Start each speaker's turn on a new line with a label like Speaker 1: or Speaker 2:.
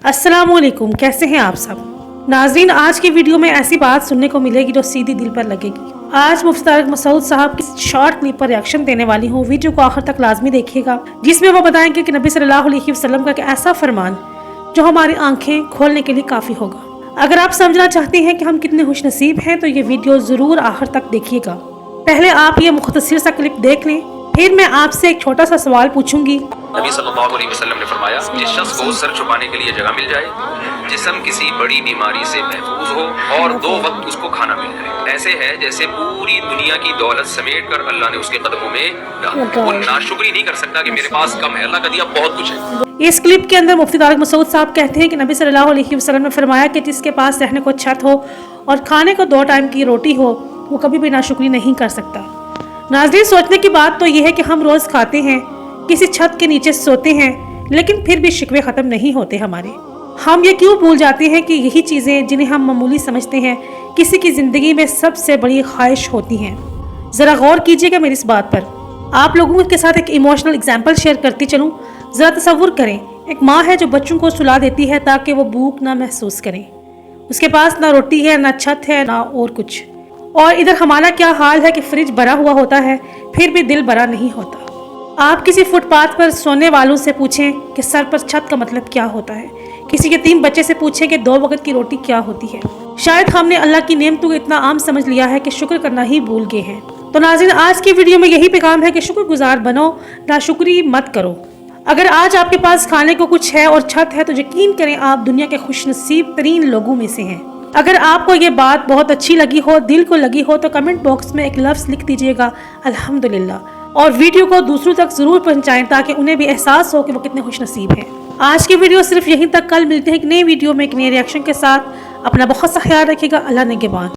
Speaker 1: अस्सलामुअलैकुम, कैसे हैं आप सब नाजरीन। आज की वीडियो में ऐसी बात सुनने को मिलेगी जो सीधी दिल पर लगेगी। आज मुफ्ती तारिक मसूद साहब की शॉर्ट क्लिप पर रिएक्शन देने वाली हूँ। वीडियो को आखिर तक लाजमी देखिएगा, जिसमें वो बताएंगे कि नबी सल्लल्लाहु अलैहि वसल्लम का एक ऐसा फरमान जो हमारी आंखें खोलने के लिए काफ़ी होगा। अगर आप समझना चाहते हैं कि हम कितने खुशनसीब हैं तो ये वीडियो ज़रूर आखिर तक देखिएगा। पहले आप ये मुख्तसर सा क्लिप देख लें, फिर मैं आपसे एक छोटा सा सवाल पूछूंगी।
Speaker 2: नबी सल्लल्लाहु अलैहि वसल्लम ने फरमाया, जिस शख्स को सर छुपाने के लिए जगह मिल जाए, जिस्म किसी बड़ी बीमारी से महफूज हो और 2 वक्त उसको खाना मिल जाए, ऐसे है जैसे पूरी दुनिया की दौलत समेट कर अल्लाह ने उसके कदमों में डाला। वो नाशुक्री नहीं कर सकता कि मेरे पास कम है, अल्लाह का दिया बहुत कुछ है।
Speaker 1: इस क्लिप के अंदर मुफ्ती तारिक मसूद साहब कहते हैं कि नबी सल्लल्लाहु अलैहि वसल्लम ने फरमाया कि जिसके पास रहने को छत हो और खाने को 2 टाइम की रोटी हो, वो कभी भी नाशुक्री नहीं कर सकता। नाज़रीन, सोचने की बात तो ये है कि हम रोज़ खाते हैं, किसी छत के नीचे सोते हैं, लेकिन फिर भी शिकवे ख़त्म नहीं होते हमारे। हम ये क्यों भूल जाते हैं कि यही चीज़ें जिन्हें हम मामूली समझते हैं किसी की ज़िंदगी में सबसे बड़ी ख्वाहिश होती हैं। ज़रा गौर कीजिएगा मेरी इस बात पर। आप लोगों के साथ एक इमोशनल एग्जाम्पल शेयर करती चलूँ। ज़रा तसव्वुर करें, एक माँ है जो बच्चों को सुला देती है ताकि वो भूख ना महसूस करें। उसके पास ना रोटी है, ना छत है, ना और कुछ। और इधर हमारा क्या हाल है कि फ्रिज भरा हुआ होता है फिर भी दिल भरा नहीं होता। आप किसी फुटपाथ पर सोने वालों से पूछें कि सर पर छत का मतलब क्या होता है। किसी यतीम बच्चे से पूछें कि 2 वक्त की रोटी क्या होती है। शायद हमने अल्लाह की नेमतों को इतना आम समझ लिया है कि शुक्र करना ही भूल गए हैं। तो नाज़रीन, आज की वीडियो में यही पैगाम है कि शुक्रगुजार बनो, नाशुक्री मत करो। अगर आज आपके पास खाने को कुछ है और छत है तो यकीन करें आप दुनिया के खुशनसीब तरीन लोगों में से हैं। अगर आपको ये बात बहुत अच्छी लगी हो, दिल को लगी हो, तो कमेंट बॉक्स में एक लफ्ज़ लिख दीजिएगा अल्हम्दुलिल्लाह, और वीडियो को दूसरों तक ज़रूर पहुंचाएं ताकि उन्हें भी एहसास हो कि वो कितने खुशनसीब हैं। आज की वीडियो सिर्फ यहीं तक, कल मिलते हैं एक नई वीडियो में एक नए रिएक्शन के साथ। अपना बहुत सा ख्याल रखिएगा। अल्लाह निगहबान।